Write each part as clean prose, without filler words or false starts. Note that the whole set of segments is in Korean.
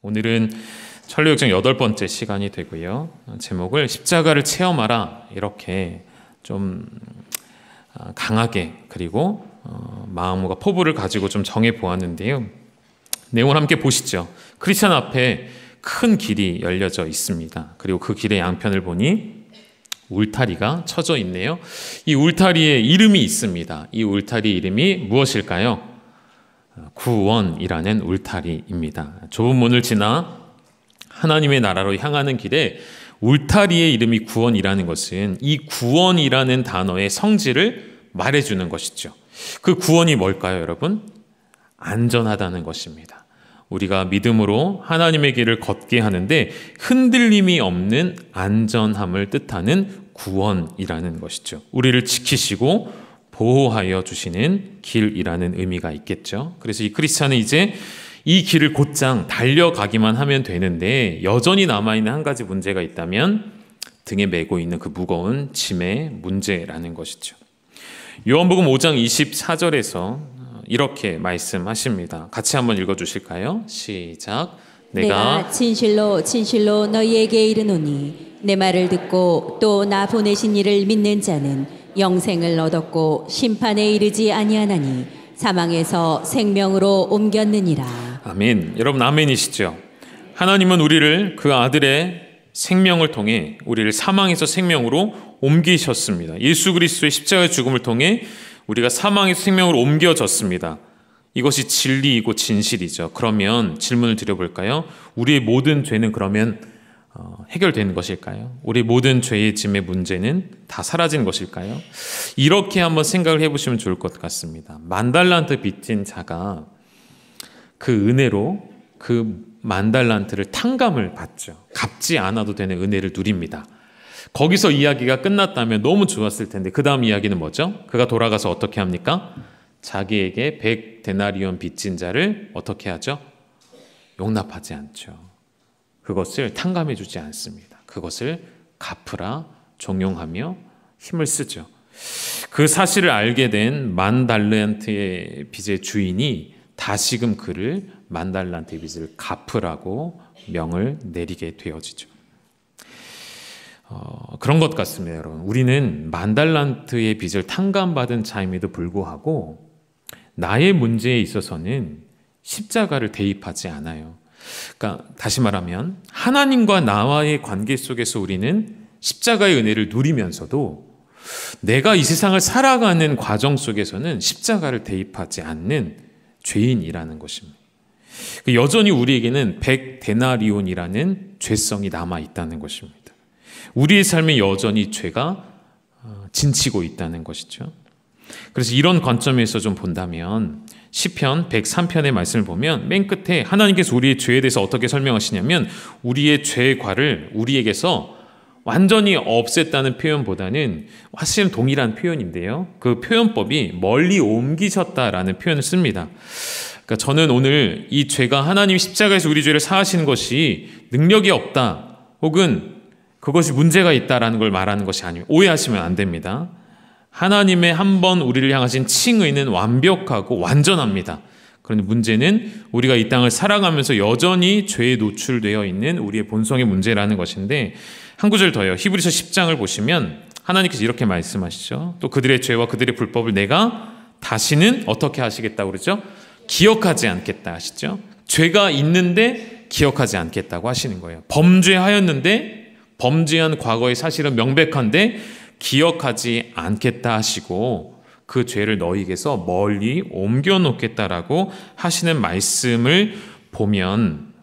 오늘은 천리역정 8번째 시간이 되고요. 제목을 십자가를 체험하라 이렇게 좀 강하게 그리고 마음과 포부를 가지고 좀 정해 보았는데요. 내용을 함께 보시죠. 크리스천 앞에 큰 길이 열려져 있습니다. 그리고 그 길의 양편을 보니 울타리가 쳐져 있네요. 이 울타리에 이름이 있습니다. 이 울타리 이름이 무엇일까요? 구원이라는 울타리입니다. 좁은 문을 지나 하나님의 나라로 향하는 길에 울타리의 이름이 구원이라는 것은 이 구원이라는 단어의 성질을 말해주는 것이죠. 그 구원이 뭘까요, 여러분? 안전하다는 것입니다. 우리가 믿음으로 하나님의 길을 걷게 하는데 흔들림이 없는 안전함을 뜻하는 구원이라는 것이죠. 우리를 지키시고 보호하여 주시는 길이라는 의미가 있겠죠. 그래서 이 크리스찬은 이제 이 길을 곧장 달려가기만 하면 되는데 여전히 남아있는 한 가지 문제가 있다면 등에 메고 있는 그 무거운 짐의 문제라는 것이죠. 요한복음 5장 24절에서 이렇게 말씀하십니다. 같이 한번 읽어주실까요? 시작. 내가 진실로 진실로 너희에게 이르노니 내 말을 듣고 또 나 보내신 이를 믿는 자는 영생을 얻었고 심판에 이르지 아니하나니 사망에서 생명으로 옮겼느니라. 아멘. 여러분 아멘이시죠? 하나님은 우리를 그 아들의 생명을 통해 우리를 사망에서 생명으로 옮기셨습니다. 예수 그리스도의 십자가의 죽음을 통해 우리가 사망에서 생명으로 옮겨졌습니다. 이것이 진리이고 진실이죠. 그러면 질문을 드려볼까요? 우리의 모든 죄는 그러면 해결되는 것일까요? 우리 모든 죄의 짐의 문제는 다 사라진 것일까요? 이렇게 한번 생각을 해보시면 좋을 것 같습니다. 10,000달란트 빚진 자가 그 은혜로 그 10,000달란트를 탕감을 받죠. 갚지 않아도 되는 은혜를 누립니다. 거기서 이야기가 끝났다면 너무 좋았을 텐데 그 다음 이야기는 뭐죠? 그가 돌아가서 어떻게 합니까? 자기에게 100데나리온 빚진 자를 어떻게 하죠? 용납하지 않죠. 그것을 탕감해 주지 않습니다. 그것을 갚으라 종용하며 힘을 쓰죠. 그 사실을 알게 된 10,000달란트의 빚의 주인이 다시금 그를 10,000달란트의 빚을 갚으라고 명을 내리게 되어지죠. 그런 것 같습니다, 여러분. 우리는 10,000달란트의 빚을 탕감받은 자임에도 불구하고 나의 문제에 있어서는 십자가를 대입하지 않아요. 그러니까 다시 말하면 하나님과 나와의 관계 속에서 우리는 십자가의 은혜를 누리면서도 내가 이 세상을 살아가는 과정 속에서는 십자가를 대입하지 않는 죄인이라는 것입니다. 여전히 우리에게는 100데나리온이라는 죄성이 남아있다는 것입니다. 우리의 삶에 여전히 죄가 진치고 있다는 것이죠. 그래서 이런 관점에서 좀 본다면 시편 103편의 말씀을 보면 맨 끝에 하나님께서 우리의 죄에 대해서 어떻게 설명하시냐면 우리의 죄과를 우리에게서 완전히 없앴다는 표현보다는 사실은 동일한 표현인데요. 그 표현법이 멀리 옮기셨다라는 표현을 씁니다. 그러니까 저는 오늘 이 죄가 하나님 십자가에서 우리 죄를 사하시는 것이 능력이 없다 혹은 그것이 문제가 있다라는 걸 말하는 것이 아니에요. 오해하시면 안 됩니다. 하나님의 한 번 우리를 향하신 칭의는 완벽하고 완전합니다. 그런데 문제는 우리가 이 땅을 살아가면서 여전히 죄에 노출되어 있는 우리의 본성의 문제라는 것인데 한 구절 더요. 히브리서 10장을 보시면 하나님께서 이렇게 말씀하시죠. 또 그들의 죄와 그들의 불법을 내가 다시는 어떻게 하시겠다고 그러죠? 기억하지 않겠다 하시죠. 죄가 있는데 기억하지 않겠다고 하시는 거예요. 범죄하였는데 범죄한 과거의 사실은 명백한데 기억하지 않겠다 하시고 그 죄를 너희에게서 멀리 옮겨놓겠다라고 하시는 말씀을 보면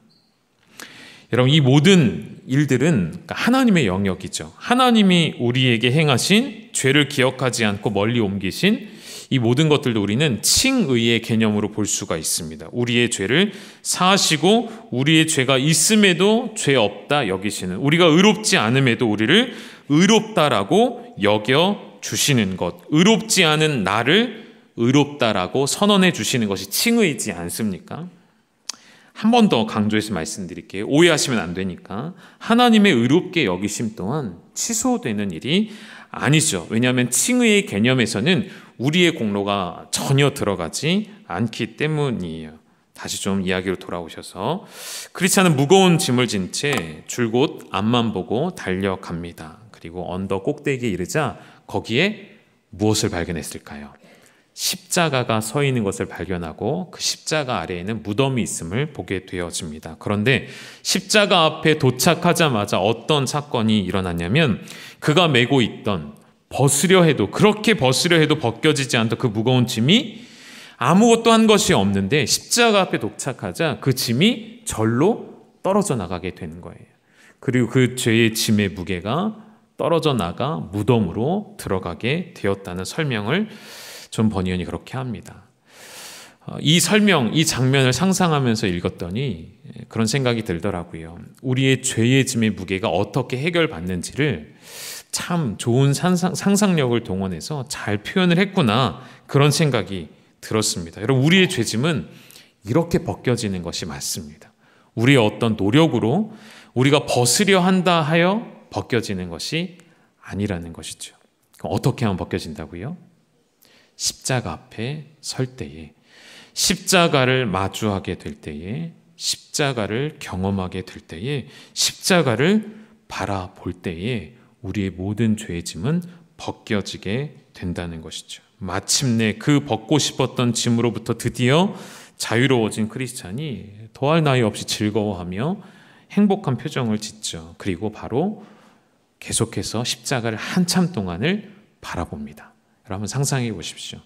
여러분 이 모든 일들은 하나님의 영역이죠. 하나님이 우리에게 행하신 죄를 기억하지 않고 멀리 옮기신 이 모든 것들도 우리는 칭의의 개념으로 볼 수가 있습니다. 우리의 죄를 사하시고 우리의 죄가 있음에도 죄 없다 여기시는 우리가 의롭지 않음에도 우리를 의롭다라고 여겨 주시는 것, 의롭지 않은 나를 의롭다라고 선언해 주시는 것이 칭의이지 않습니까? 한 번 더 강조해서 말씀드릴게요. 오해하시면 안 되니까. 하나님의 의롭게 여기심 또한 취소되는 일이 아니죠. 왜냐하면 칭의의 개념에서는 우리의 공로가 전혀 들어가지 않기 때문이에요. 다시 좀 이야기로 돌아오셔서 크리스찬은 무거운 짐을 진 채 줄곧 앞만 보고 달려갑니다. 그리고 언덕 꼭대기에 이르자 거기에 무엇을 발견했을까요? 십자가가 서 있는 것을 발견하고 그 십자가 아래에는 무덤이 있음을 보게 되어집니다. 그런데 십자가 앞에 도착하자마자 어떤 사건이 일어났냐면 그가 메고 있던 그렇게 벗으려 해도 벗겨지지 않던 그 무거운 짐이 아무것도 한 것이 없는데 십자가 앞에 도착하자 그 짐이 절로 떨어져 나가게 되는 거예요. 그리고 그 죄의 짐의 무게가 떨어져 나가 무덤으로 들어가게 되었다는 설명을 존 버니언이 그렇게 합니다. 이 장면을 상상하면서 읽었더니 그런 생각이 들더라고요. 우리의 죄의 짐의 무게가 어떻게 해결받는지를 참 좋은 상상력을 동원해서 잘 표현을 했구나, 그런 생각이 들었습니다. 여러분, 우리의 죄짐은 이렇게 벗겨지는 것이 맞습니다. 우리의 어떤 노력으로 우리가 벗으려 한다 하여 벗겨지는 것이 아니라는 것이죠. 그럼 어떻게 하면 벗겨진다고요? 십자가 앞에 설 때에, 십자가를 마주하게 될 때에, 십자가를 경험하게 될 때에, 십자가를 바라볼 때에 우리의 모든 죄의 짐은 벗겨지게 된다는 것이죠. 마침내 그 벗고 싶었던 짐으로부터 드디어 자유로워진 크리스찬이 더할 나위 없이 즐거워하며 행복한 표정을 짓죠. 그리고 바로 계속해서 십자가를 한참 동안을 바라봅니다. 여러분 한번 상상해 보십시오.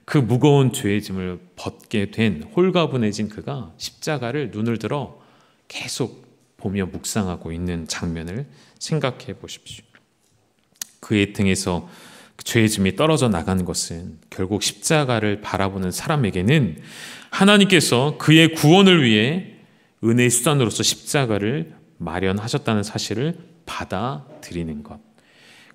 그 무거운 죄의 짐을 벗게 된 홀가분해진 그가 십자가를 눈을 들어 계속 보며 묵상하고 있는 장면을 생각해 보십시오. 그의 등에서 죄의 짐이 떨어져 나간 것은 결국 십자가를 바라보는 사람에게는 하나님께서 그의 구원을 위해 은혜의 수단으로서 십자가를 마련하셨다는 사실을 받아들이는 것,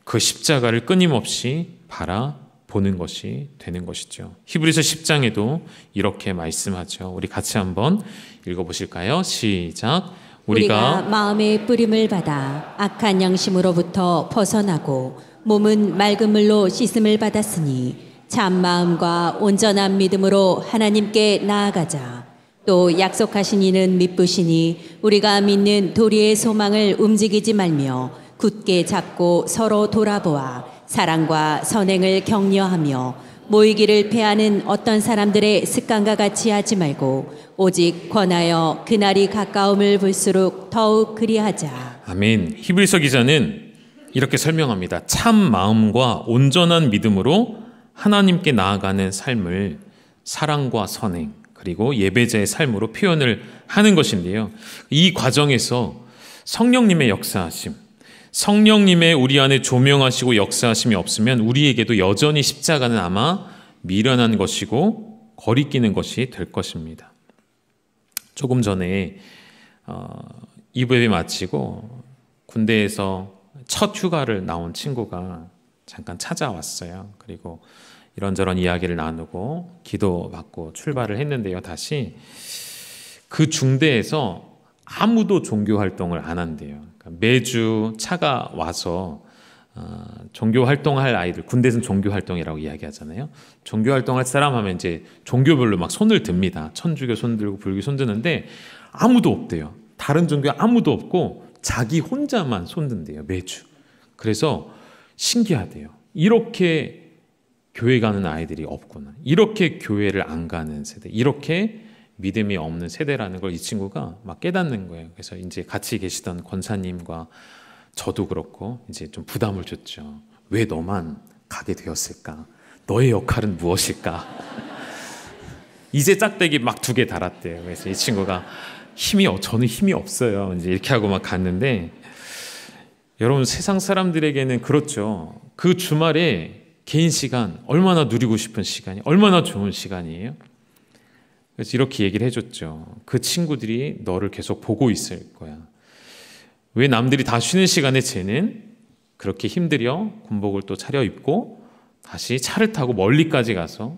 그 십자가를 끊임없이 바라보는 것이 되는 것이죠. 히브리서 10장에도 이렇게 말씀하죠. 우리 같이 한번 읽어보실까요? 시작. 우리가 마음의 뿌림을 받아 악한 양심으로부터 벗어나고 몸은 맑은 물로 씻음을 받았으니 참 마음과 온전한 믿음으로 하나님께 나아가자. 또 약속하신 이는 미쁘시니 우리가 믿는 도리의 소망을 움직이지 말며 굳게 잡고 서로 돌아보아 사랑과 선행을 격려하며 모이기를 패하는 어떤 사람들의 습관과 같이 하지 말고 오직 권하여 그날이 가까움을 볼수록 더욱 그리하자. 아멘. 히브리서 기자는 이렇게 설명합니다. 참 마음과 온전한 믿음으로 하나님께 나아가는 삶을 사랑과 선행 그리고 예배자의 삶으로 표현을 하는 것인데요. 이 과정에서 성령님의 역사하심, 성령님의 우리 안에 조명하시고 역사하심이 없으면 우리에게도 여전히 십자가는 아마 미련한 것이고 거리끼는 것이 될 것입니다. 조금 전에 2부 예배 마치고 군대에서 첫 휴가를 나온 친구가 잠깐 찾아왔어요. 그리고 이런저런 이야기를 나누고 기도받고 출발을 했는데요. 다시 그 중대에서 아무도 종교 활동을 안 한대요. 그러니까 매주 차가 와서 종교 활동할 아이들, 군대에서는 종교 활동이라고 이야기하잖아요. 종교 활동할 사람 하면 이제 종교별로 막 손을 듭니다. 천주교 손 들고 불교 손 드는데 아무도 없대요. 다른 종교 아무도 없고 자기 혼자만 손 든대요. 매주. 그래서 신기하대요. 이렇게 교회 가는 아이들이 없구나. 이렇게 교회를 안 가는 세대, 이렇게 믿음이 없는 세대라는 걸 이 친구가 막 깨닫는 거예요. 그래서 이제 같이 계시던 권사님과 저도 그렇고 이제 좀 부담을 줬죠. 왜 너만 가게 되었을까? 너의 역할은 무엇일까? 이제 짝대기 막 2개 달았대요. 그래서 이 친구가 저는 힘이 없어요. 이제 이렇게 하고 막 갔는데, 여러분 세상 사람들에게는 그렇죠. 그 주말에 개인 시간 얼마나 누리고 싶은 시간이, 얼마나 좋은 시간이에요. 그래서 이렇게 얘기를 해줬죠. 그 친구들이 너를 계속 보고 있을 거야. 왜 남들이 다 쉬는 시간에 쟤는 그렇게 힘들여 군복을 또 차려입고 다시 차를 타고 멀리까지 가서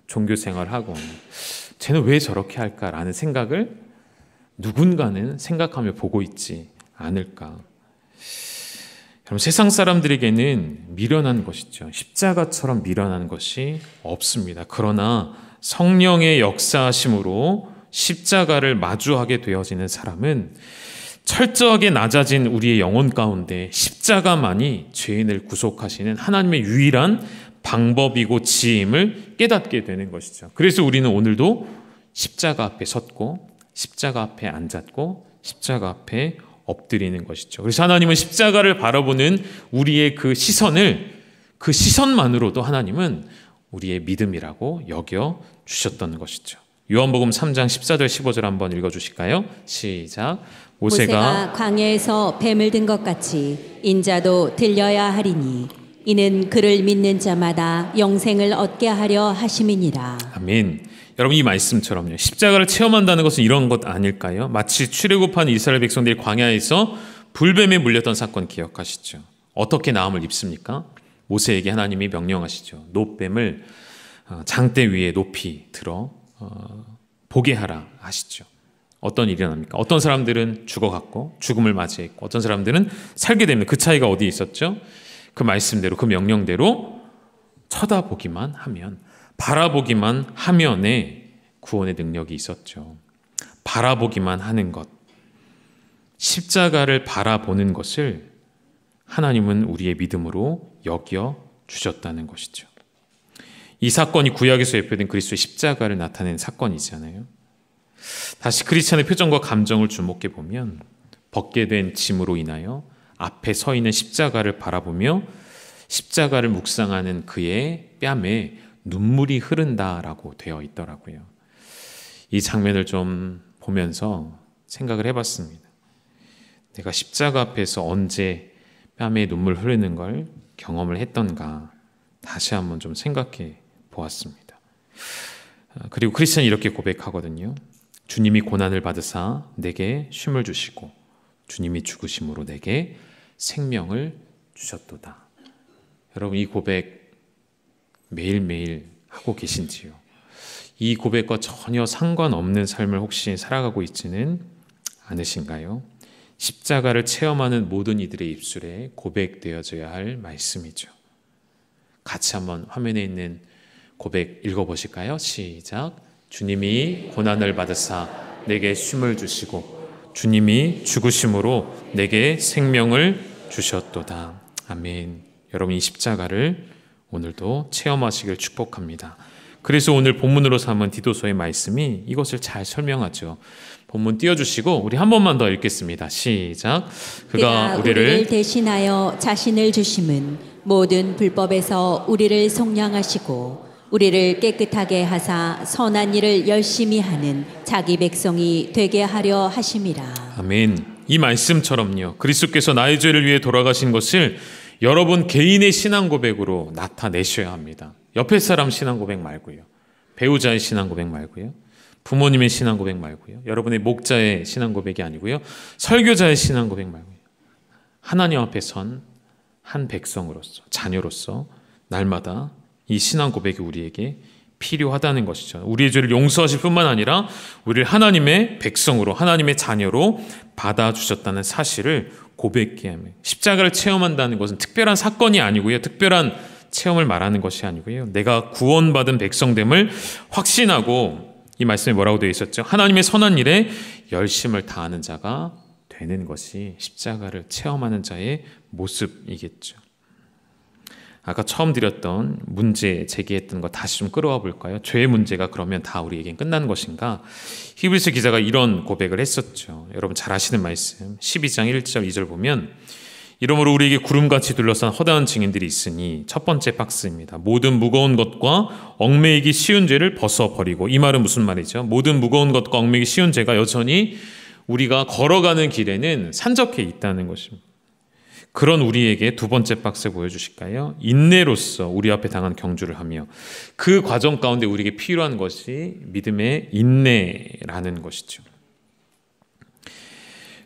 종교 생활을 하고, 쟤는 왜 저렇게 할까라는 생각을 누군가는 생각하며 보고 있지 않을까. 여러분, 세상 사람들에게는 미련한 것이죠. 십자가처럼 미련한 것이 없습니다. 그러나 성령의 역사하심으로 십자가를 마주하게 되어지는 사람은 철저하게 낮아진 우리의 영혼 가운데 십자가만이 죄인을 구속하시는 하나님의 유일한 방법이고 지혜임을 깨닫게 되는 것이죠. 그래서 우리는 오늘도 십자가 앞에 섰고 십자가 앞에 앉았고 십자가 앞에 엎드리는 것이죠. 그래서 하나님은 십자가를 바라보는 우리의 그 시선만으로도 하나님은 우리의 믿음이라고 여겨 주셨던 것이죠. 요한복음 3장 14절 15절 한번 읽어주실까요? 시작. 모세가 광야에서 뱀을 든 것 같이 인자도 들려야 하리니 이는 그를 믿는 자마다 영생을 얻게 하려 하심이니라. 아멘. 여러분, 이 말씀처럼요, 십자가를 체험한다는 것은 이런 것 아닐까요? 마치 출애굽한 이스라엘 백성들이 광야에서 불뱀에 물렸던 사건 기억하시죠? 어떻게 나음을 입습니까? 모세에게 하나님이 명령하시죠. 놋뱀을 장대 위에 높이 들어 보게 하라 하시죠. 어떤 일이 일어납니까? 어떤 사람들은 죽어갔고 죽음을 맞이했고 어떤 사람들은 살게 됩니다. 그 차이가 어디에 있었죠? 그 말씀대로, 그 명령대로 쳐다보기만 하면, 바라보기만 하면에 구원의 능력이 있었죠. 바라보기만 하는 것, 십자가를 바라보는 것을 하나님은 우리의 믿음으로 여겨 주셨다는 것이죠. 이 사건이 구약에서 예표된 그리스도의 십자가를 나타낸 사건이잖아요. 다시 크리스찬의 표정과 감정을 주목해 보면 벗게 된 짐으로 인하여 앞에 서 있는 십자가를 바라보며 십자가를 묵상하는 그의 뺨에 눈물이 흐른다라고 되어 있더라고요. 이 장면을 좀 보면서 생각을 해봤습니다. 내가 십자가 앞에서 언제 뺨에 눈물 흐르는 걸 경험을 했던가 다시 한번 좀 생각해 보았습니다. 그리고 크리스천이 이렇게 고백하거든요. 주님이 고난을 받으사 내게 쉼을 주시고 주님이 죽으심으로 내게 생명을 주셨도다. 여러분, 이 고백 매일매일 하고 계신지요? 이 고백과 전혀 상관없는 삶을 혹시 살아가고 있지는 않으신가요? 십자가를 체험하는 모든 이들의 입술에 고백되어져야 할 말씀이죠. 같이 한번 화면에 있는 고백 읽어보실까요? 시작. 주님이 고난을 받으사 내게 쉼을 주시고 주님이 죽으심으로 내게 생명을 주셨도다. 아멘. 여러분, 이 십자가를 오늘도 체험하시길 축복합니다. 그래서 오늘 본문으로 삼은 디도서의 말씀이 이것을 잘 설명하죠. 본문 띄워주시고 우리 한 번만 더 읽겠습니다. 시작. 그가 우리를 대신하여 자신을 주심은 모든 불법에서 우리를 속량하시고 우리를 깨끗하게 하사 선한 일을 열심히 하는 자기 백성이 되게 하려 하심이라. 아멘. 이 말씀처럼요, 그리스도께서 나의 죄를 위해 돌아가신 것을 여러분 개인의 신앙 고백으로 나타내셔야 합니다. 옆에 사람 신앙 고백 말고요, 배우자의 신앙 고백 말고요, 부모님의 신앙 고백 말고요, 여러분의 목자의 신앙 고백이 아니고요, 설교자의 신앙 고백 말고요, 하나님 앞에 선 한 백성으로서, 자녀로서 날마다 이 신앙 고백이 우리에게 필요하다는 것이죠. 우리의 죄를 용서하실 뿐만 아니라 우리를 하나님의 백성으로, 하나님의 자녀로 받아주셨다는 사실을 고백해야 합니다. 십자가를 체험한다는 것은 특별한 사건이 아니고요, 특별한 체험을 말하는 것이 아니고요, 내가 구원받은 백성됨을 확신하고, 이 말씀에 뭐라고 되어 있었죠? 하나님의 선한 일에 열심을 다하는 자가 되는 것이 십자가를 체험하는 자의 모습이겠죠. 아까 처음 드렸던 문제 제기했던 거 다시 좀 끌어와 볼까요? 죄의 문제가 그러면 다 우리에겐 끝난 것인가? 히브리서 기자가 이런 고백을 했었죠. 여러분 잘 아시는 말씀 12장 1절 2절 보면, 이러므로 우리에게 구름같이 둘러싼 허다한 증인들이 있으니, 첫 번째 박스입니다. 모든 무거운 것과 얽매이기 쉬운 죄를 벗어버리고. 이 말은 무슨 말이죠? 모든 무거운 것과 얽매이기 쉬운 죄가 여전히 우리가 걸어가는 길에는 산적해 있다는 것입니다. 그런 우리에게 두 번째 박스 보여주실까요? 인내로서 우리 앞에 당한 경주를 하며, 그 과정 가운데 우리에게 필요한 것이 믿음의 인내라는 것이죠.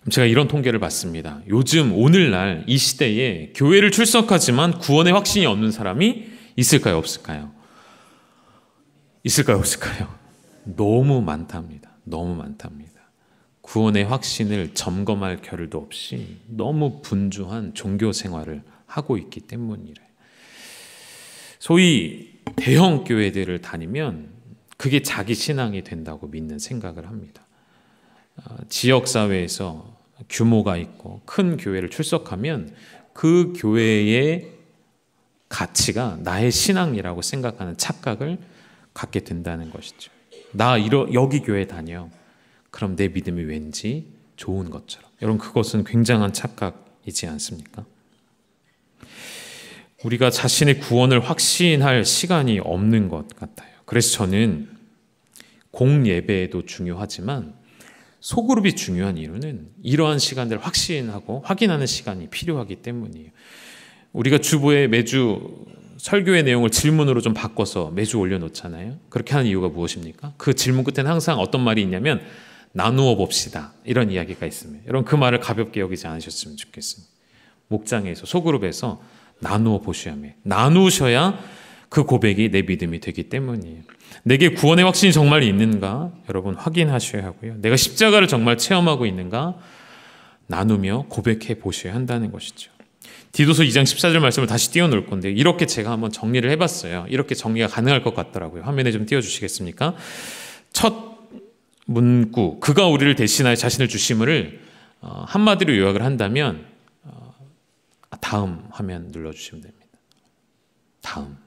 제가 이런 통계를 봤습니다. 요즘 오늘날 이 시대에 교회를 출석하지만 구원의 확신이 없는 사람이 있을까요? 없을까요? 있을까요? 없을까요? 너무 많답니다. 너무 많답니다. 구원의 확신을 점검할 겨를도 없이 너무 분주한 종교 생활을 하고 있기 때문이래요. 소위 대형 교회들을 다니면 그게 자기 신앙이 된다고 믿는 생각을 합니다. 지역사회에서 규모가 있고 큰 교회를 출석하면 그 교회의 가치가 나의 신앙이라고 생각하는 착각을 갖게 된다는 것이죠. 여기 교회 다녀. 그럼 내 믿음이 왠지 좋은 것처럼. 여러분, 그것은 굉장한 착각이지 않습니까? 우리가 자신의 구원을 확신할 시간이 없는 것 같아요. 그래서 저는 공예배도 중요하지만 소그룹이 중요한 이유는 이러한 시간들을 확신하고 확인하는 시간이 필요하기 때문이에요. 우리가 주보에 매주 설교의 내용을 질문으로 좀 바꿔서 매주 올려놓잖아요. 그렇게 하는 이유가 무엇입니까? 그 질문 끝에는 항상 어떤 말이 있냐면 나누어 봅시다, 이런 이야기가 있습니다. 여러분, 그 말을 가볍게 여기지 않으셨으면 좋겠습니다. 목장에서 소그룹에서 나누어 나누셔야 그 고백이 내 믿음이 되기 때문이에요. 내게 구원의 확신이 정말 있는가? 여러분, 확인하셔야 하고요. 내가 십자가를 정말 체험하고 있는가? 나누며 고백해 보셔야 한다는 것이죠. 디도서 2장 14절 말씀을 다시 띄워놓을 건데, 이렇게 제가 한번 정리를 해봤어요. 이렇게 정리가 가능할 것 같더라고요. 화면에 좀 띄워주시겠습니까? 첫 문구, 그가 우리를 대신하여 자신을 주심을 한마디로 요약을 한다면, 다음 화면 눌러주시면 됩니다. 다음.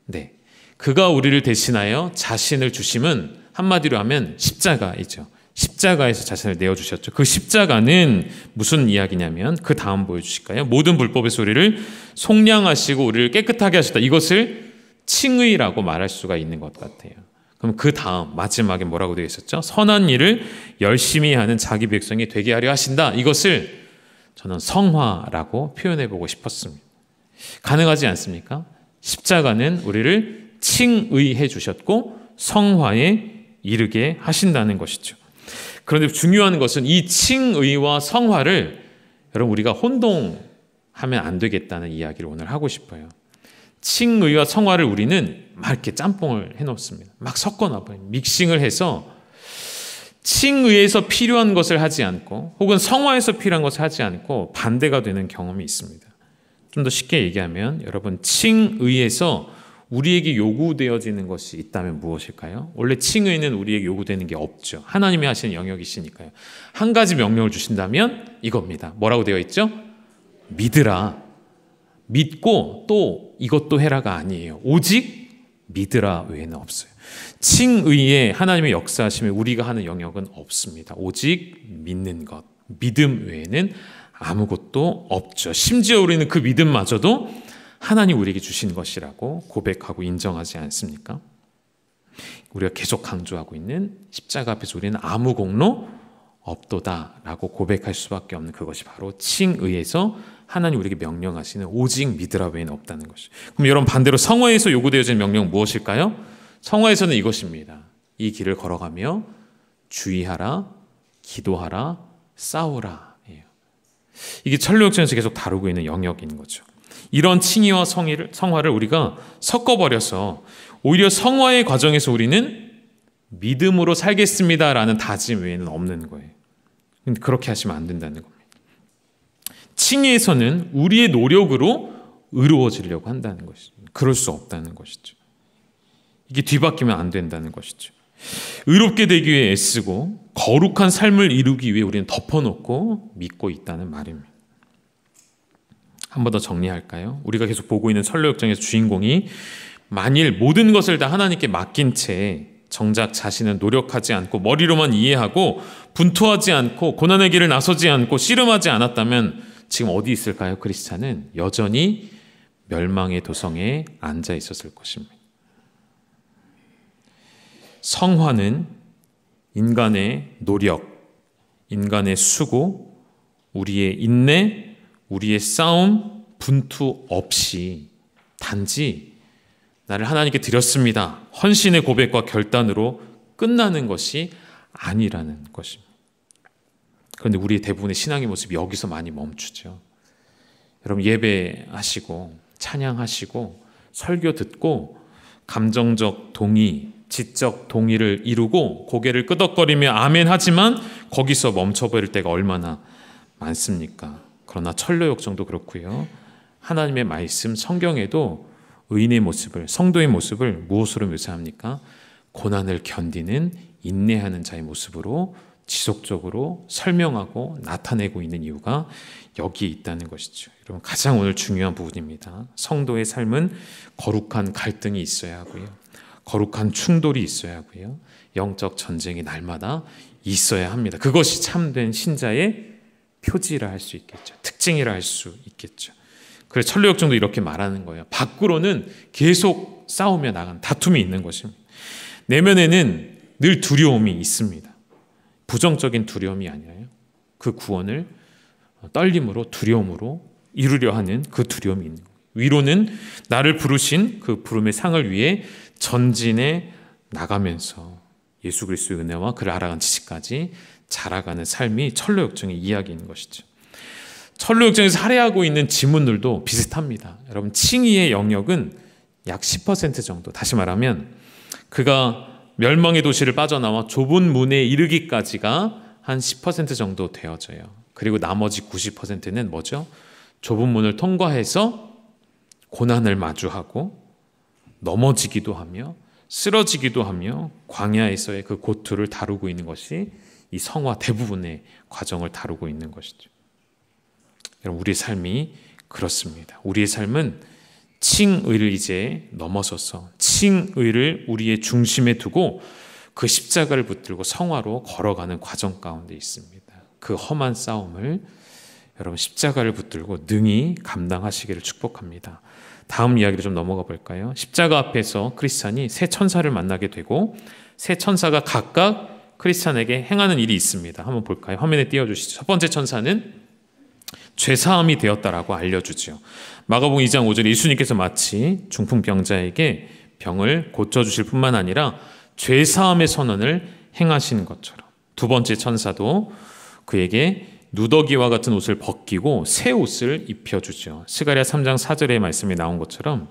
네, 그가 우리를 대신하여 자신을 주심은 한마디로 하면 십자가이죠. 십자가에서 자신을 내어주셨죠. 그 십자가는 무슨 이야기냐면, 그 다음 보여주실까요? 모든 불법의 소리를 속량하시고 우리를 깨끗하게 하셨다. 이것을 칭의라고 말할 수가 있는 것 같아요. 그럼 그 다음 마지막에 뭐라고 되어 있었죠? 선한 일을 열심히 하는 자기 백성이 되게 하려 하신다. 이것을 저는 성화라고 표현해 보고 싶었습니다. 가능하지 않습니까? 십자가는 우리를 칭의해 주셨고 성화에 이르게 하신다는 것이죠. 그런데 중요한 것은 이 칭의와 성화를 여러분, 우리가 혼동하면 안 되겠다는 이야기를 오늘 하고 싶어요. 칭의와 성화를 우리는 막 이렇게 짬뽕을 해놓습니다. 막 섞어놔봐요. 믹싱을 해서 칭의에서 필요한 것을 하지 않고 혹은 성화에서 필요한 것을 하지 않고 반대가 되는 경험이 있습니다. 좀 더 쉽게 얘기하면, 여러분, 칭의에서 우리에게 요구되어지는 것이 있다면 무엇일까요? 원래 칭의는 우리에게 요구되는 게 없죠. 하나님이 하시는 영역이시니까요. 한 가지 명령을 주신다면 이겁니다. 뭐라고 되어 있죠? 믿으라. 믿고 또 이것도 해라가 아니에요. 오직 믿으라 외에는 없어요. 칭의에 하나님의 역사하심에 우리가 하는 영역은 없습니다. 오직 믿는 것, 믿음 외에는 아무것도 없죠. 심지어 우리는 그 믿음마저도 하나님 우리에게 주신 것이라고 고백하고 인정하지 않습니까? 우리가 계속 강조하고 있는 십자가 앞에서 우리는 아무 공로 없도다라고 고백할 수밖에 없는 그것이 바로 칭의에서 하나님 우리에게 명령하시는 오직 믿으라 외에는 없다는 것이죠. 그럼 여러분, 반대로 성화에서 요구되어지는 명령은 무엇일까요? 성화에서는 이것입니다. 이 길을 걸어가며 주의하라, 기도하라, 싸우라. 이게 천류역전에서 계속 다루고 있는 영역인 거죠. 이런 칭의와 성화를 우리가 섞어버려서 오히려 성화의 과정에서 우리는 믿음으로 살겠습니다라는 다짐 외에는 없는 거예요. 근데 그렇게 하시면 안 된다는 겁니다. 칭의에서는 우리의 노력으로 의로워지려고 한다는 것이죠. 그럴 수 없다는 것이죠. 이게 뒤바뀌면 안 된다는 것이죠. 의롭게 되기 위해 애쓰고 거룩한 삶을 이루기 위해 우리는 덮어놓고 믿고 있다는 말입니다. 한 번 더 정리할까요? 우리가 계속 보고 있는 설로역정에서 주인공이 만일 모든 것을 다 하나님께 맡긴 채 정작 자신은 노력하지 않고 머리로만 이해하고 분투하지 않고 고난의 길을 나서지 않고 씨름하지 않았다면 지금 어디 있을까요? 크리스찬은 여전히 멸망의 도성에 앉아 있었을 것입니다. 성화는 인간의 노력, 인간의 수고, 우리의 인내, 우리의 싸움, 분투 없이 단지 나를 하나님께 드렸습니다. 헌신의 고백과 결단으로 끝나는 것이 아니라는 것입니다. 그런데 우리 대부분의 신앙의 모습이 여기서 많이 멈추죠. 여러분, 예배하시고 찬양하시고 설교 듣고 감정적 동의, 지적 동의를 이루고 고개를 끄덕거리며 아멘 하지만 거기서 멈춰버릴 때가 얼마나 많습니까? 그러나 천로역정도 그렇고요. 하나님의 말씀 성경에도 의인의 모습을, 성도의 모습을 무엇으로 묘사합니까? 고난을 견디는 인내하는 자의 모습으로 지속적으로 설명하고 나타내고 있는 이유가 여기에 있다는 것이죠. 여러분, 가장 오늘 중요한 부분입니다. 성도의 삶은 거룩한 갈등이 있어야 하고요, 거룩한 충돌이 있어야 하고요, 영적 전쟁이 날마다 있어야 합니다. 그것이 참된 신자의 표지라 할 수 있겠죠. 특징이라 할 수 있겠죠. 그래서 천루역정도 이렇게 말하는 거예요. 밖으로는 계속 싸우며 나간 다툼이 있는 것입니다. 내면에는 늘 두려움이 있습니다. 부정적인 두려움이 아니라요, 그 구원을 떨림으로, 두려움으로 이루려 하는 그 두려움이 있는 거예요. 위로는 나를 부르신 그 부름의 상을 위해 전진해 나가면서 예수 그리스도의 은혜와 그를 알아간 지식까지 자라가는 삶이 천루역정의 이야기인 것이죠. 천루역정에서 할애하고 있는 지문들도 비슷합니다. 여러분, 칭의의 영역은 약 10% 정도, 다시 말하면 그가 멸망의 도시를 빠져나와 좁은 문에 이르기까지가 한 10% 정도 되어져요. 그리고 나머지 90%는 뭐죠? 좁은 문을 통과해서 고난을 마주하고 넘어지기도 하며 쓰러지기도 하며 광야에서의 그 고투를 다루고 있는 것이 이 성화 대부분의 과정을 다루고 있는 것이죠. 여러분, 우리의 삶이 그렇습니다. 우리의 삶은 칭의를 이제 넘어서서 칭의를 우리의 중심에 두고 그 십자가를 붙들고 성화로 걸어가는 과정 가운데 있습니다. 그 험한 싸움을 여러분 십자가를 붙들고 능히 감당하시기를 축복합니다. 다음 이야기로 좀 넘어가 볼까요? 십자가 앞에서 크리스찬이 세 천사를 만나게 되고 세 천사가 각각 크리스찬에게 행하는 일이 있습니다. 한번 볼까요? 화면에 띄워주시죠. 첫 번째 천사는 죄사함이 되었다라고 알려주죠. 마가복음 2장 5절에 예수님께서 마치 중풍병자에게 병을 고쳐주실 뿐만 아니라 죄사함의 선언을 행하신 것처럼 두 번째 천사도 그에게 누더기와 같은 옷을 벗기고 새 옷을 입혀주죠. 스가랴 3장 4절의 말씀이 나온 것처럼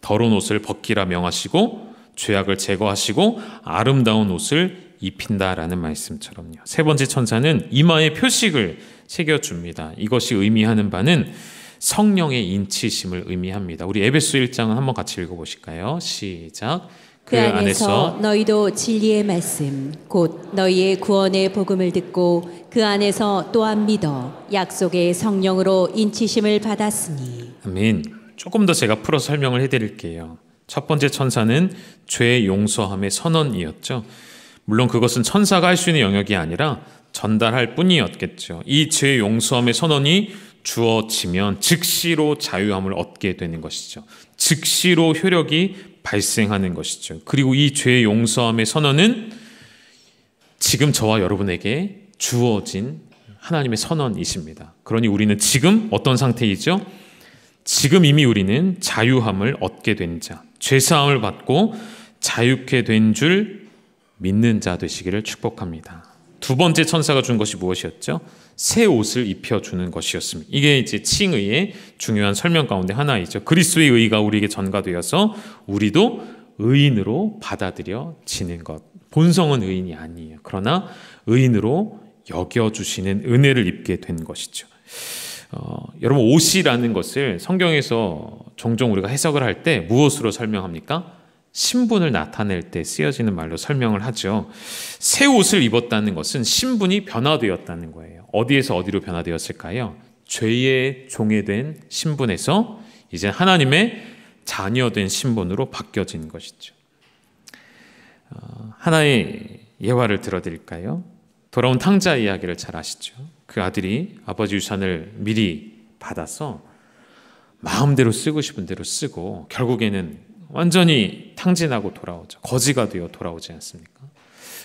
더러운 옷을 벗기라 명하시고 죄악을 제거하시고 아름다운 옷을 입힌다라는 말씀처럼요. 세 번째 천사는 이마에 표식을 새겨줍니다. 이것이 의미하는 바는 성령의 인치심을 의미합니다. 우리 에베소 1장은 한번 같이 읽어보실까요? 시작. 그 안에서 너희도 진리의 말씀 곧 너희의 구원의 복음을 듣고 그 안에서 또한 믿어 약속의 성령으로 인치심을 받았으니. 아멘. 조금 더 제가 풀어서 설명을 해드릴게요. 첫 번째 천사는 죄 용서함의 선언이었죠. 물론 그것은 천사가 할 수 있는 영역이 아니라 전달할 뿐이었겠죠. 이 죄 용서함의 선언이 주어지면 즉시로 자유함을 얻게 되는 것이죠. 즉시로 효력이 발생하는 것이죠. 그리고 이 죄 용서함의 선언은 지금 저와 여러분에게 주어진 하나님의 선언이십니다. 그러니 우리는 지금 어떤 상태이죠? 지금 이미 우리는 자유함을 얻게 된 자, 죄사함을 받고 자유케 된 줄 믿는 자 되시기를 축복합니다. 두 번째 천사가 준 것이 무엇이었죠? 새 옷을 입혀주는 것이었습니다. 이게 이제 칭의의 중요한 설명 가운데 하나이죠. 그리스도의 의가 우리에게 전가되어서 우리도 의인으로 받아들여지는 것. 본성은 의인이 아니에요. 그러나 의인으로 여겨주시는 은혜를 입게 된 것이죠. 여러분, 옷이라는 것을 성경에서 종종 우리가 해석을 할 때 무엇으로 설명합니까? 신분을 나타낼 때 쓰여지는 말로 설명을 하죠. 새 옷을 입었다는 것은 신분이 변화되었다는 거예요. 어디에서 어디로 변화되었을까요? 죄의 종이 된 신분에서 이제 하나님의 자녀된 신분으로 바뀌어진 것이죠. 하나의 예화를 들어드릴까요? 돌아온 탕자 이야기를 잘 아시죠? 그 아들이 아버지 유산을 미리 받아서 마음대로 쓰고 싶은 대로 쓰고 결국에는 완전히 탕진하고 돌아오죠. 거지가 되어 돌아오지 않습니까?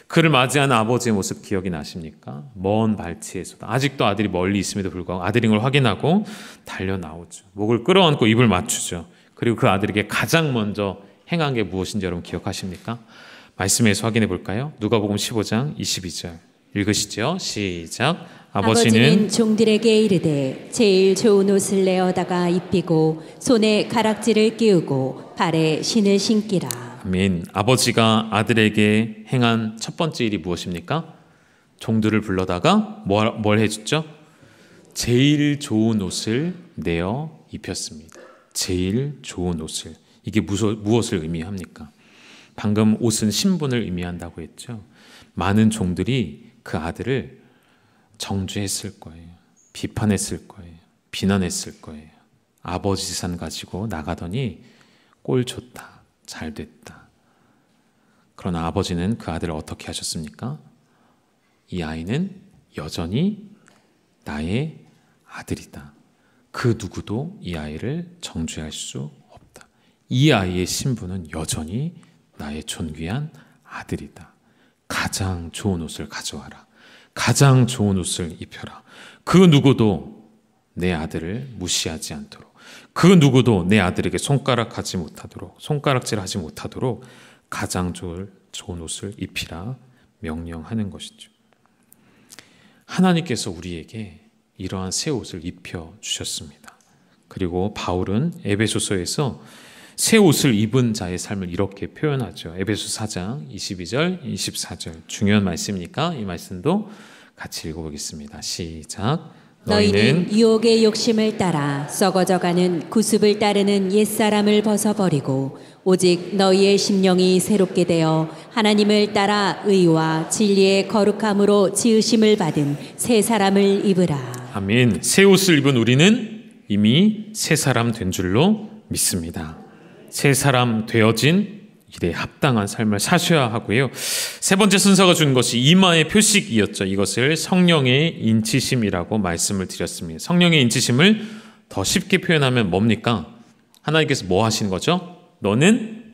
그를 맞이하는 아버지의 모습 기억이 나십니까? 먼 발치에서도 아직도 아들이 멀리 있음에도 불구하고 아들인 걸 확인하고 달려 나오죠. 목을 끌어안고 입을 맞추죠. 그리고 그 아들에게 가장 먼저 행한 게 무엇인지 여러분 기억하십니까? 말씀에서 확인해 볼까요? 누가복음 15장 22절 읽으시죠. 시작. 아버지는 종들에게 이르되 제일 좋은 옷을 내어다가 입히고 손에 가락지를 끼우고 발에 신을 신기라. 아멘. 아버지가 아들에게 행한 첫 번째 일이 무엇입니까? 종들을 불러다가 뭘 해줬죠? 제일 좋은 옷을 내어 입혔습니다. 제일 좋은 옷을. 이게 무엇을 의미합니까? 방금 옷은 신분을 의미한다고 했죠. 많은 종들이 그 아들을 정죄했을 거예요. 비판했을 거예요. 비난했을 거예요. 아버지 재산 가지고 나가더니 꼴 좋다. 잘 됐다. 그러나 아버지는 그 아들을 어떻게 하셨습니까? 이 아이는 여전히 나의 아들이다. 그 누구도 이 아이를 정죄할 수 없다. 이 아이의 신분은 여전히 나의 존귀한 아들이다. 가장 좋은 옷을 가져와라. 가장 좋은 옷을 입혀라. 그 누구도 내 아들을 무시하지 않도록, 그 누구도 내 아들에게 손가락질하지 못하도록 가장 좋은 옷을 입히라 명령하는 것이죠. 하나님께서 우리에게 이러한 새 옷을 입혀 주셨습니다. 그리고 바울은 에베소서에서 새 옷을 입은 자의 삶을 이렇게 표현하죠. 에베소 4장 22절, 24절 중요한 말씀이니까 이 말씀도 같이 읽어보겠습니다. 시작. 너희는 유혹의 욕심을 따라 썩어져가는 구습을 따르는 옛사람을 벗어버리고 오직 너희의 심령이 새롭게 되어 하나님을 따라 의와 진리의 거룩함으로 지으심을 받은 새 사람을 입으라. 아멘. 새 옷을 입은 우리는 이미 새 사람 된 줄로 믿습니다. 새 사람 되어진 일에 합당한 삶을 사셔야 하고요. 세 번째 순서가 준 것이 이마의 표식이었죠. 이것을 성령의 인치심이라고 말씀을 드렸습니다. 성령의 인치심을 더 쉽게 표현하면 뭡니까? 하나님께서 뭐 하시는 거죠? 너는,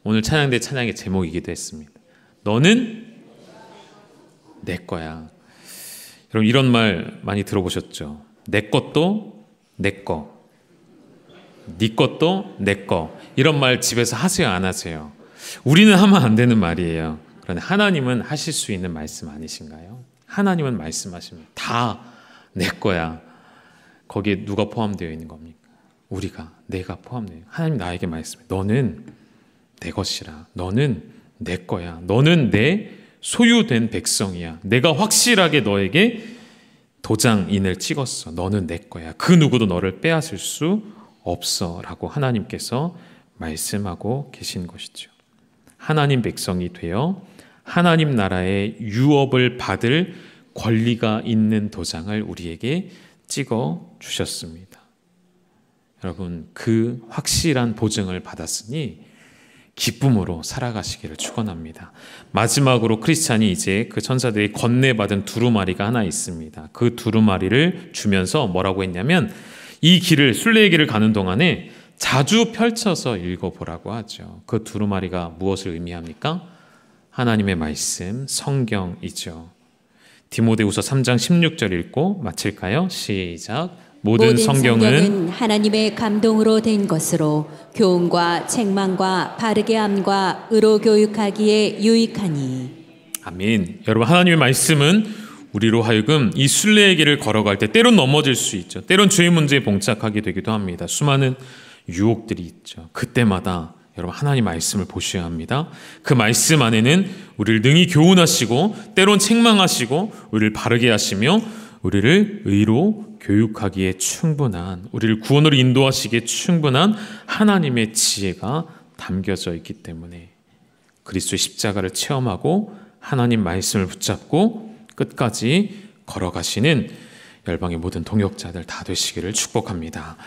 오늘 찬양대 찬양의 제목이기도 했습니다. 너는 내 거야. 여러분 이런 말 많이 들어보셨죠? 내 것도 내 거, 네 것도 내 거. 이런 말 집에서 하세요, 안 하세요? 우리는 하면 안 되는 말이에요. 그런데 하나님은 하실 수 있는 말씀 아니신가요? 하나님은 말씀하십니다. 다 내 거야. 거기에 누가 포함되어 있는 겁니까? 우리가, 내가 포함돼요. 하나님 나에게 말씀해. 너는 내 것이라. 너는 내 거야. 너는 내 소유된 백성이야. 내가 확실하게 너에게 도장인을 찍었어. 너는 내 거야. 그 누구도 너를 빼앗을 수 없어 라고 하나님께서 말씀하고 계신 것이죠. 하나님 백성이 되어 하나님 나라의 유업을 받을 권리가 있는 도장을 우리에게 찍어 주셨습니다. 여러분 그 확실한 보증을 받았으니 기쁨으로 살아가시기를 축원합니다. 마지막으로 크리스찬이 이제 그 천사들이 건네받은 두루마리가 하나 있습니다. 그 두루마리를 주면서 뭐라고 했냐면 이 길을, 순례의 길을 가는 동안에 자주 펼쳐서 읽어보라고 하죠. 그 두루마리가 무엇을 의미합니까? 하나님의 말씀, 성경이죠. 디모데후서 3장 16절 읽고 마칠까요? 시작. 모든 성경은 하나님의 감동으로 된 것으로 교훈과 책망과 바르게 함과 의로 교육하기에 유익하니. 아멘. 여러분 하나님의 말씀은 우리로 하여금 이 순례의 길을 걸어갈 때 때론 넘어질 수 있죠. 때론 죄의 문제에 봉착하게 되기도 합니다. 수많은 유혹들이 있죠. 그때마다 여러분 하나님 말씀을 보셔야 합니다. 그 말씀 안에는 우리를 능히 교훈하시고 때론 책망하시고 우리를 바르게 하시며 우리를 의로 교육하기에 충분한, 우리를 구원으로 인도하시기에 충분한 하나님의 지혜가 담겨져 있기 때문에 그리스도의 십자가를 체험하고 하나님 말씀을 붙잡고 끝까지 걸어가시는 열방의 모든 동역자들 다 되시기를 축복합니다.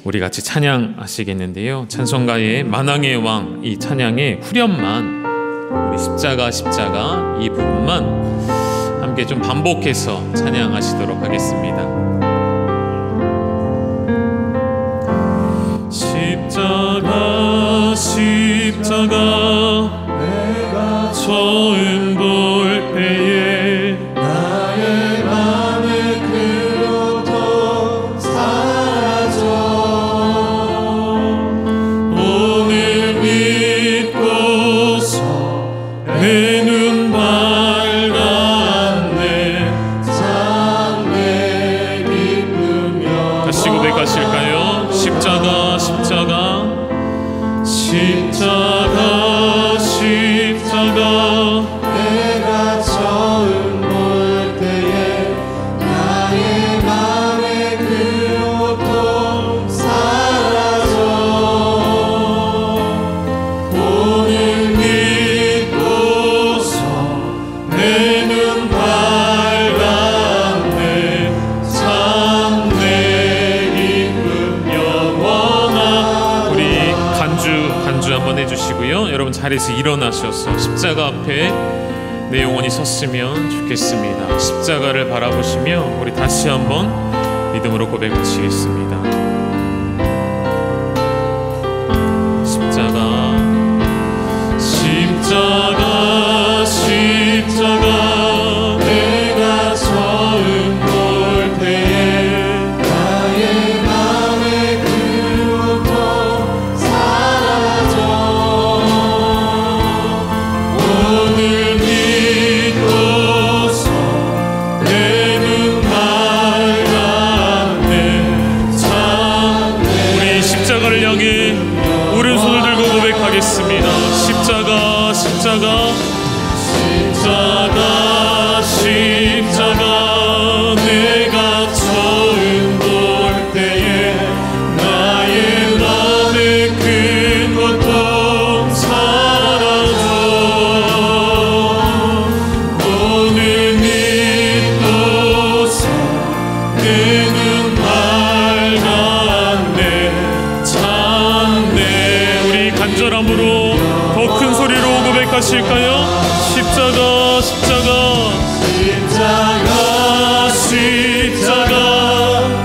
우리 같이 찬양하시겠는데요. 찬송가의 만왕의 왕, 이 찬양의 후렴만, 우리 십자가 이 부분만 함께 좀 반복해서 찬양하시도록 하겠습니다. 십자가 내가 처음 볼 때에 나의 맘의 그것도 사라져. 오늘 믿고서 내 눈 밝았네. 장래 기쁘며. 다시 고백하실까요? 십자가 내가 자리에서 일어나셔서 십자가 앞에 내 영혼이 섰으면 좋겠습니다. 십자가를 바라보시며 우리 다시 한번 믿음으로 고백 외치겠습니다. 십자가, 십자가, 십자가, 내가 처음 볼 때에 나의 맘의 그 고통 사라져. 오늘 믿고서 내 눈 맑았네. 참 우리 십자가를 향해 오른손을 들고 고백하겠습니다. 십자가, 십자가, 십자가, 십자가, 내가 처음 볼 때에 나의 맘의 큰 고통 사라져. 오늘 믿고서 내 눈 맑았네. 참네. 우리 간절함으로 더 큰 소리로 고백하실까요? 십자가, 십자가, 십자가, 십자가,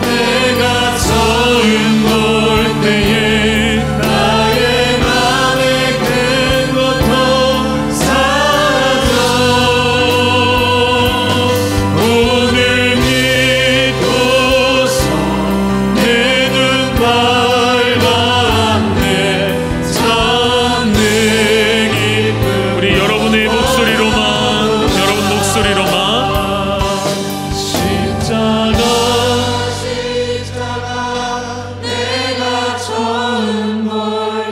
내가 처음 볼 때에 나의 맘의 큰 고통 사라져. 오늘 믿고서 내 눈 맑았네. 참 내 기쁨. 우리 여러분의 목소리로만, 여러분 목소리로만 십자가, 십자가, 내가 처음 볼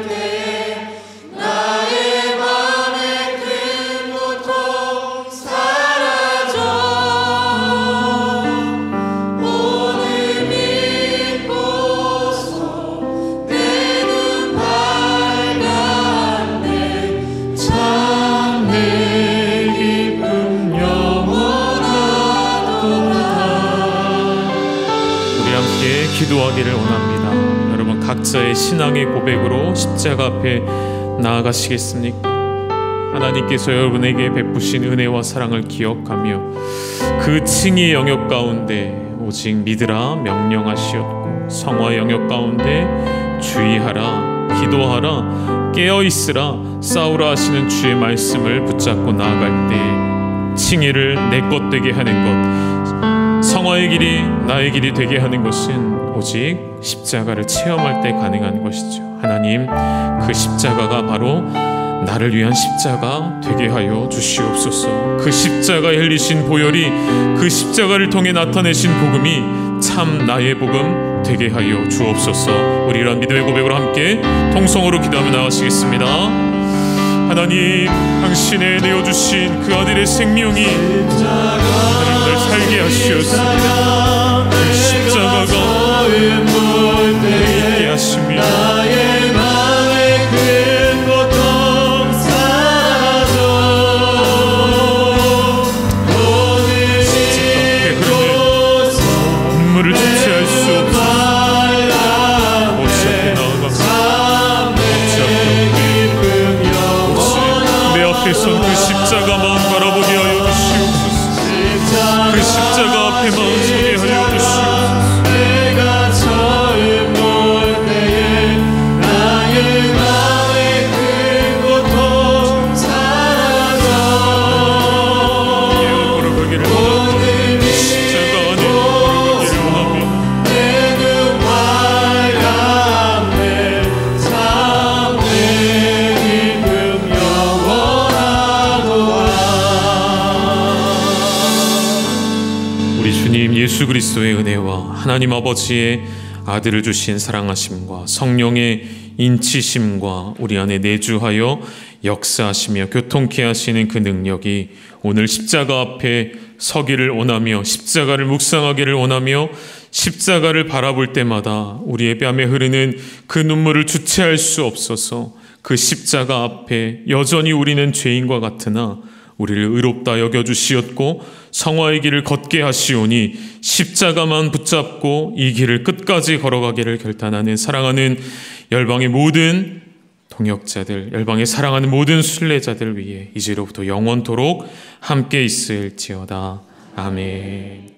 때에 나의 맘의 큰 고통 사라져. 오늘 믿고서 내 눈 맑았네. 참 내 기쁨 영원하도다. 우리 함께 기도하기를 원합니다. 여러분 각자의 신앙의 고백으로 십자가 앞에 나아가시겠습니까? 하나님께서 여러분에게 베푸신 은혜와 사랑을 기억하며 그 칭의의 영역 가운데 오직 믿으라 명령하시었고 성화의 영역 가운데 주의하라, 기도하라, 깨어있으라, 싸우라 하시는 주의 말씀을 붙잡고 나아갈 때 칭의를 내 것 되게 하는 것, 성화의 길이 나의 길이 되게 하는 것은 오직 십자가를 체험할 때 가능한 것이죠. 하나님, 그 십자가가 바로 나를 위한 십자가 되게 하여 주시옵소서. 그 십자가에 흘리신 보혈이 그 십자가를 통해 나타내신 복음이 참 나의 복음 되게 하여 주옵소서. 우리 이런 믿음의 고백으로 함께 통성으로 기도하며 나가시겠습니다. 하나님, 당신의 내어주신 그 아들의 생명이 하나님 날 살게 하시었습니다. 그 십자가가 나를 있게 하십니다. 나의 맘의 큰 고통 사라져. 오늘 믿고서 눈물을 주체할 수 없어 내 앞에 선 그 십자가만 바라보게 하여 주시옵소서. 그 십자가 앞에만 서게 하여 주시옵소서. 내가 처음 볼 때에 나의 맘의 큰 고통 사라져. 걸어가기를 원하며 십자가 안에 걸어가기를 원하며 내 눈 맑았네. 참 내 기쁨 영원하도다. 우리 주님 예수 그리스도의 은혜와 하나님 아버지의 아들을 주신 사랑하심과 성령의 인치심과 우리 안에 내주하여 역사하시며 교통케 하시는 그 능력이 오늘 십자가 앞에 서기를 원하며 십자가를 묵상하기를 원하며 십자가를 바라볼 때마다 우리의 뺨에 흐르는 그 눈물을 주체할 수 없어서 그 십자가 앞에 여전히 우리는 죄인과 같으나 우리를 의롭다 여겨주시었고 성화의 길을 걷게 하시오니 십자가만 붙잡고 이 길을 끝까지 걸어가기를 결단하는 사랑하는 열방의 모든 동역자들, 열방에 사랑하는 모든 순례자들 위해 이제로부터 영원토록 함께 있을지어다. 아멘.